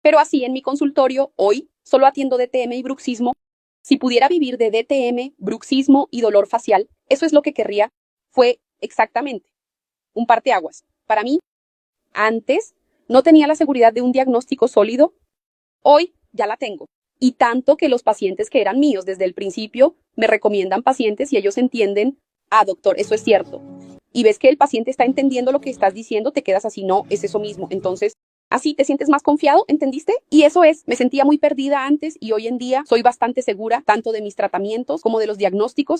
Pero así en mi consultorio, hoy, solo atiendo DTM y bruxismo. Si pudiera vivir de DTM, bruxismo y dolor facial, eso es lo que querría. Fue exactamente un parteaguas. Para mí, antes no tenía la seguridad de un diagnóstico sólido, hoy ya la tengo. Y tanto que los pacientes que eran míos desde el principio me recomiendan pacientes y ellos entienden, ah, doctor, eso es cierto. Y ves que el paciente está entendiendo lo que estás diciendo, te quedas así, no, es eso mismo. Entonces, así te sientes más confiado, ¿entendiste? Y eso es, me sentía muy perdida antes y hoy en día soy bastante segura tanto de mis tratamientos como de los diagnósticos